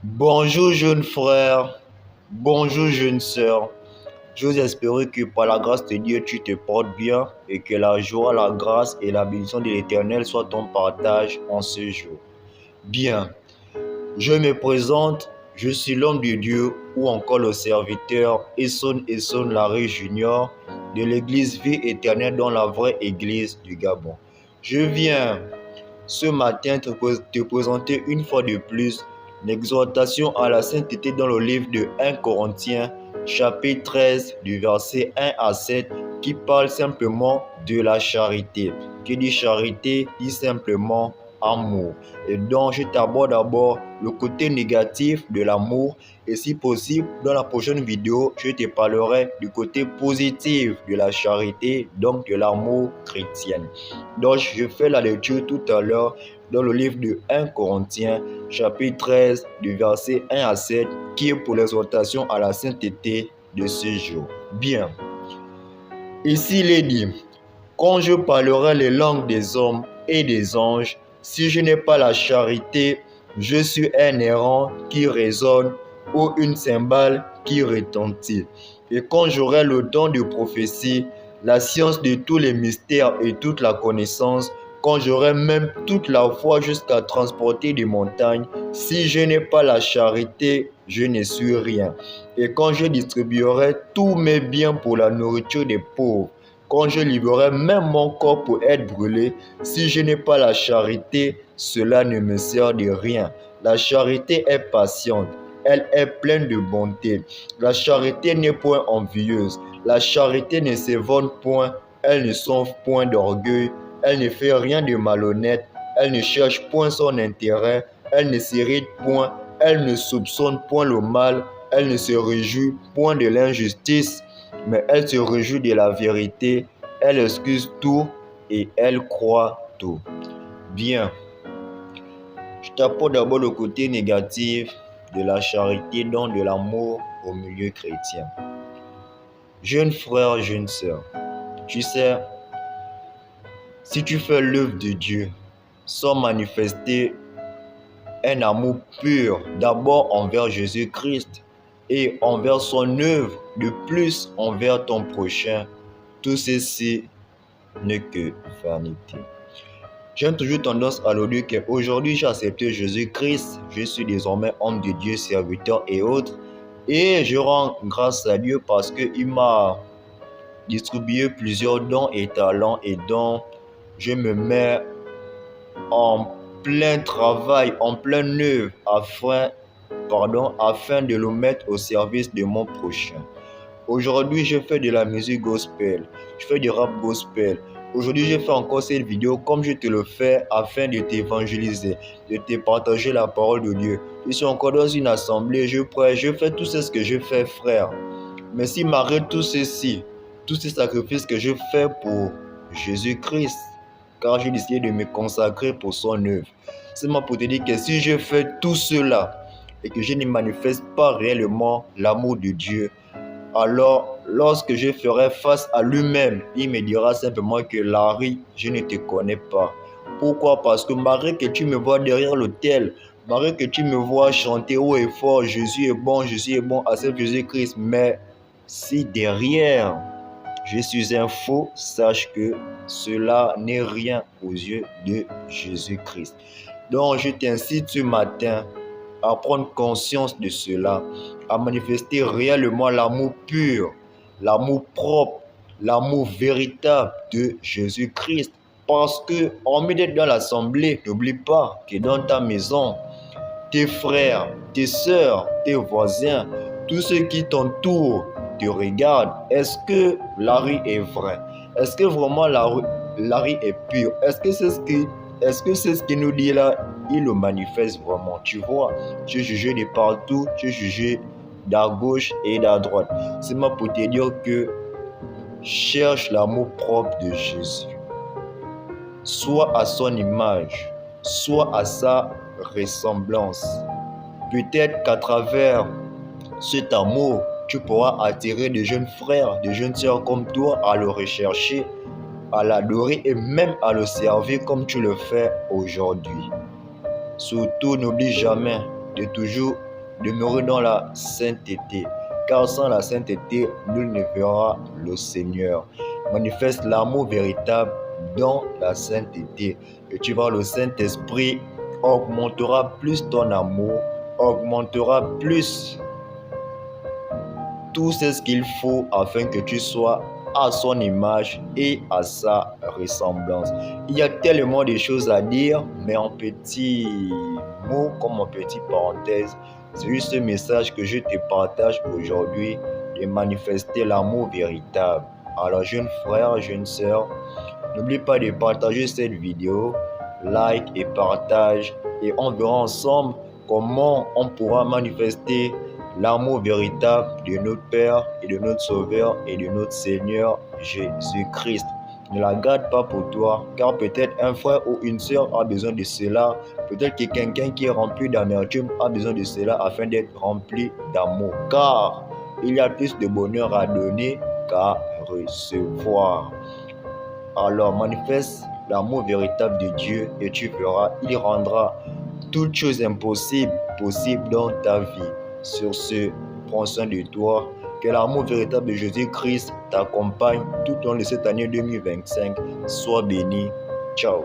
Bonjour jeune frère, bonjour jeune sœur. J'ose espérer que par la grâce de Dieu tu te portes bien et que la joie, la grâce et la bénédiction de l'Éternel soient ton partage en ce jour. Bien, je me présente, je suis l'homme de Dieu ou encore le serviteur Esson Larry Junior de l'église Vie Éternelle dans la vraie église du Gabon. Je viens ce matin te présenter une fois de plus l'exhortation à la sainteté dans le livre de 1 Corinthiens, chapitre 13, du verset 1 à 7, qui parle simplement de la charité. Qui dit charité dit simplement amour. Et donc, je t'aborde d'abord le côté négatif de l'amour. Et si possible, dans la prochaine vidéo, je te parlerai du côté positif de la charité, donc de l'amour chrétien. Donc, je fais la lecture tout à l'heure dans le livre de 1 Corinthiens, chapitre 13, du verset 1 à 7, qui est pour l'exhortation à la sainteté de ce jour. Bien. Ici, il est dit, quand je parlerai les langues des hommes et des anges, si je n'ai pas la charité, je suis un errant qui résonne ou une cymbale qui retentit. Et quand j'aurai le don de prophétie, la science de tous les mystères et toute la connaissance, quand j'aurai même toute la foi jusqu'à transporter des montagnes, si je n'ai pas la charité, je ne suis rien. Et quand je distribuerai tous mes biens pour la nourriture des pauvres, quand je livrerai même mon corps pour être brûlé, si je n'ai pas la charité, cela ne me sert de rien. La charité est patiente, elle est pleine de bonté. La charité n'est point envieuse, la charité ne s'évonne point, elle ne songe point d'orgueil, elle ne fait rien de malhonnête, elle ne cherche point son intérêt, elle ne s'irrite point, elle ne soupçonne point le mal, elle ne se réjouit point de l'injustice, mais elle se réjouit de la vérité, elle excuse tout et elle croit tout. Bien, je t'apporte d'abord le côté négatif de la charité, donc de l'amour au milieu chrétien. Jeune frère, jeune sœur, tu sais, si tu fais l'œuvre de Dieu sans manifester un amour pur, d'abord envers Jésus-Christ et envers son œuvre, de plus envers ton prochain, tout ceci n'est que vanité. J'ai toujours tendance à le dire qu'aujourd'hui j'ai accepté Jésus-Christ, je suis désormais homme de Dieu, serviteur et autres, et je rends grâce à Dieu parce qu'il m'a distribué plusieurs dons et talents et dont je me mets en plein travail, en plein œuvre afin de le mettre au service de mon prochain. Aujourd'hui, je fais de la musique gospel, je fais du rap gospel. Aujourd'hui, je fais encore cette vidéo comme je te le fais afin de t'évangéliser, de te partager la parole de Dieu. Je suis encore dans une assemblée, je prie, je fais tout ce que je fais, frère. Mais s'il m'arrête tout ceci, tous ces sacrifices que je fais pour Jésus-Christ, car j'ai décidé de me consacrer pour son œuvre. C'est moi pour te dire que si je fais tout cela et que je ne manifeste pas réellement l'amour de Dieu, alors lorsque je ferai face à lui-même, il me dira simplement que Larry, je ne te connais pas. Pourquoi? Parce que malgré que tu me vois derrière l'autel, malgré que tu me vois chanter haut et fort, Jésus est bon, accepte Jésus-Christ, mais si derrière je suis un faux, sache que cela n'est rien aux yeux de Jésus-Christ. Donc je t'incite ce matin à prendre conscience de cela, à manifester réellement l'amour pur, l'amour propre, l'amour véritable de Jésus-Christ. Parce que, hormis d'être dans l'assemblée, n'oublie pas que dans ta maison, tes frères, tes sœurs, tes voisins, tous ceux qui t'entourent te regardent. Est-ce que Larry est vrai? Est-ce que vraiment Larry est pur? Est-ce que c'est ce qu'il nous dit là? Il le manifeste vraiment. Tu vois, tu es jugé de partout, tu es jugé d'à gauche et d'à droite. C'est moi pour te dire que cherche l'amour propre de Jésus. Sois à son image, sois à sa ressemblance. Peut-être qu'à travers cet amour, tu pourras attirer de jeunes frères, de jeunes sœurs comme toi à le rechercher, à l'adorer et même à le servir comme tu le fais aujourd'hui. Surtout, n'oublie jamais de toujours Demeurez dans la sainteté, car sans la sainteté, nul ne verra le Seigneur. Manifeste l'amour véritable dans la sainteté, et tu vois, le Saint-Esprit augmentera plus ton amour, augmentera plus tout ce qu'il faut afin que tu sois à son image et à sa ressemblance. Il y a tellement de choses à dire, mais en petits mots, comme en petite parenthèse, c'est juste ce message que je te partage aujourd'hui, de manifester l'amour véritable. Alors, jeunes frères, jeunes sœurs, n'oublie pas de partager cette vidéo, like et partage, et on verra ensemble comment on pourra manifester l'amour véritable de notre Père et de notre Sauveur et de notre Seigneur Jésus-Christ. Ne la garde pas pour toi, car peut-être un frère ou une sœur a besoin de cela. Peut-être que quelqu'un qui est rempli d'amertume a besoin de cela afin d'être rempli d'amour. Car il y a plus de bonheur à donner qu'à recevoir. Alors manifeste l'amour véritable de Dieu et tu verras, il rendra toutes choses impossibles possibles dans ta vie. Sur ce, prends soin de toi. Que l'amour véritable de Jésus-Christ t'accompagne tout au long de cette année 2025. Sois béni. Ciao.